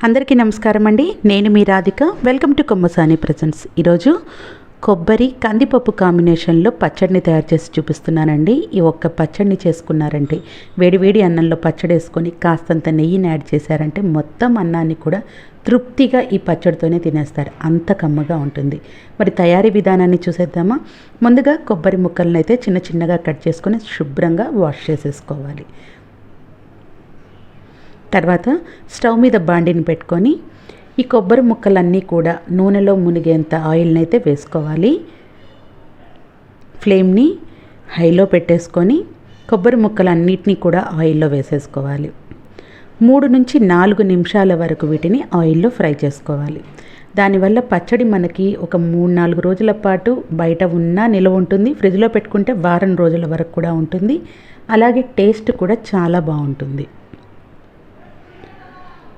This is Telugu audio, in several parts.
అందరికీ నమస్కారం అండి. నేను మీ Radhika. Welcome to Kommasani presents. ఈరోజు కొబ్బరి కందిపప్పు కాంబినేషన్లో పచ్చడిని తయారు చేసి చూపిస్తున్నానండి. ఈ ఒక్క పచ్చడిని చేసుకున్నారంటే వేడివేడి అన్నంలో పచ్చడి వేసుకొని కాస్తంత నెయ్యిని యాడ్ చేశారంటే మొత్తం అన్నాన్ని కూడా తృప్తిగా ఈ పచ్చడితోనే తినేస్తారు. అంత కమ్మగా ఉంటుంది. మరి తయారీ విధానాన్ని చూసేద్దామా? ముందుగా కొబ్బరి ముక్కలను అయితే చిన్న చిన్నగా కట్ చేసుకొని శుభ్రంగా వాష్ చేసేసుకోవాలి. తర్వాత స్టవ్ మీద బాండిని పెట్టుకొని ఈ కొబ్బరి ముక్కలన్నీ కూడా నూనెలో మునిగేంత ఆయిల్ని అయితే వేసుకోవాలి. ఫ్లేమ్ని హైలో పెట్టేసుకొని కొబ్బరి ముక్కలన్నిటినీ కూడా ఆయిల్లో వేసేసుకోవాలి. 3 నుంచి 4 నిమిషాల వరకు వీటిని ఆయిల్లో ఫ్రై చేసుకోవాలి. దానివల్ల పచ్చడి మనకి ఒక 3-4 రోజుల పాటు బయట ఉన్నా నిల్వ ఉంటుంది. ఫ్రిడ్జ్లో పెట్టుకుంటే వారం రోజుల వరకు కూడా ఉంటుంది. అలాగే టేస్ట్ కూడా చాలా బాగుంటుంది.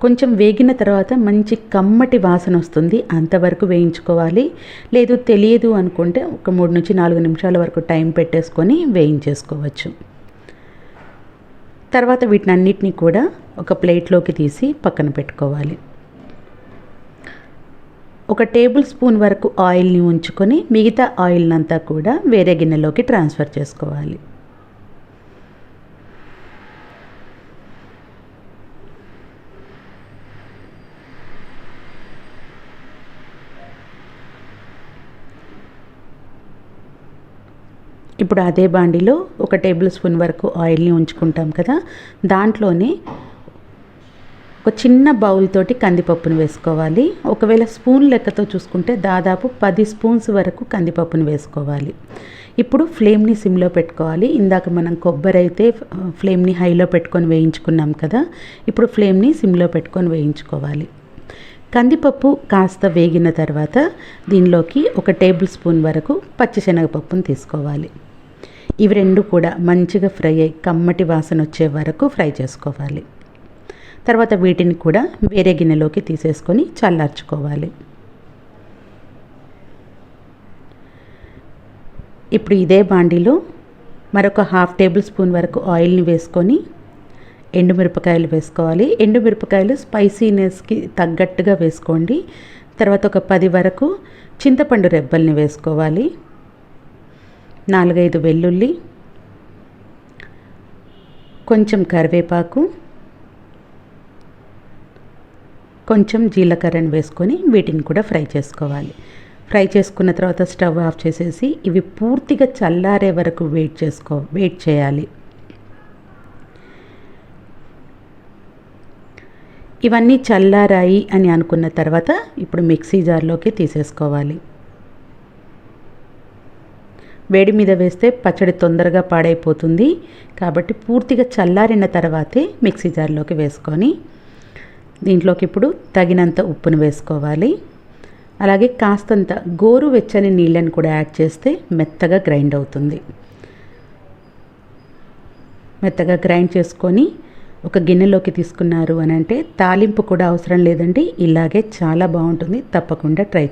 కొంచెం వేగిన తర్వాత మంచి కమ్మటి వాసన వస్తుంది. అంతవరకు వేయించుకోవాలి. లేదు తెలియదు అనుకుంటే ఒక 3 నుంచి 4 నిమిషాల వరకు టైం పెట్టేసుకొని వేయించేసుకోవచ్చు. తర్వాత వీటినన్నిటినీ కూడా ఒక ప్లేట్లోకి తీసి పక్కన పెట్టుకోవాలి. 1 టేబుల్ స్పూన్ వరకు ఆయిల్ని ఉంచుకొని మిగతా ఆయిల్నంతా కూడా వేరే గిన్నెలోకి ట్రాన్స్ఫర్ చేసుకోవాలి. ఇప్పుడు అదే బాండిలో 1 టేబుల్ స్పూన్ వరకు ఆయిల్ని ఉంచుకుంటాం కదా, దాంట్లోనే ఒక చిన్న బౌల్ తోటి కందిపప్పును వేసుకోవాలి. ఒకవేళ స్పూన్ లెక్కతో చూసుకుంటే దాదాపు 10 స్పూన్స్ వరకు కందిపప్పును వేసుకోవాలి. ఇప్పుడు ఫ్లేమ్ని సిమ్లో పెట్టుకోవాలి. ఇందాక మనం కొబ్బరి అయితే ఫ్లేమ్ని హైలో పెట్టుకొని వేయించుకున్నాం కదా, ఇప్పుడు ఫ్లేమ్ని సిమ్లో పెట్టుకొని వేయించుకోవాలి. కందిపప్పు కాస్త వేగిన తర్వాత దీనిలోకి 1 టేబుల్ స్పూన్ వరకు పచ్చిశనగపప్పును తీసుకోవాలి. ఇవి రెండు కూడా మంచిగా ఫ్రై అయ్యి కమ్మటి వాసన వచ్చే వరకు ఫ్రై చేసుకోవాలి. తర్వాత వీటిని కూడా వేరే గిన్నెలోకి తీసేసుకొని చల్లార్చుకోవాలి. ఇప్పుడు ఇదే బాండీలో మరొక 1/2 టేబుల్ స్పూన్ వరకు ఆయిల్ని వేసుకొని ఎండుమిరపకాయలు వేసుకోవాలి. ఎండుమిరపకాయలు స్పైసీనెస్కి తగ్గట్టుగా వేసుకోండి. తర్వాత ఒక 10 వరకు చింతపండు రెబ్బల్ని వేసుకోవాలి. 4-5 వెల్లుల్లి, కొంచెం కరివేపాకు, కొంచెం జీలకర్రను వేసుకొని వీటిని కూడా ఫ్రై చేసుకోవాలి. ఫ్రై చేసుకున్న తర్వాత స్టవ్ ఆఫ్ చేసేసి ఇవి పూర్తిగా చల్లారే వరకు వెయిట్ చేయాలి. ఇవన్నీ చల్లారాయి అని అనుకున్న తర్వాత ఇప్పుడు మిక్సీ జార్లోకి తీసేసుకోవాలి. వేడి మీద వేస్తే పచ్చడి తొందరగా పాడైపోతుంది. కాబట్టి పూర్తిగా చల్లారిన తర్వాతే మిక్సీ జార్లోకి వేసుకొని దీంట్లోకి ఇప్పుడు తగినంత ఉప్పును వేసుకోవాలి. అలాగే కాస్తంత గోరువెచ్చని నీళ్ళని కూడా యాడ్ చేస్తే మెత్తగా గ్రైండ్ అవుతుంది. మెత్తగా గ్రైండ్ చేసుకొని ఒక గిన్నెలోకి తీసుకున్నారు అని అంటే తాలింపు కూడా అవసరం లేదండి. ఇలాగే చాలా బాగుంటుంది. తప్పకుండా ట్రై చేయండి.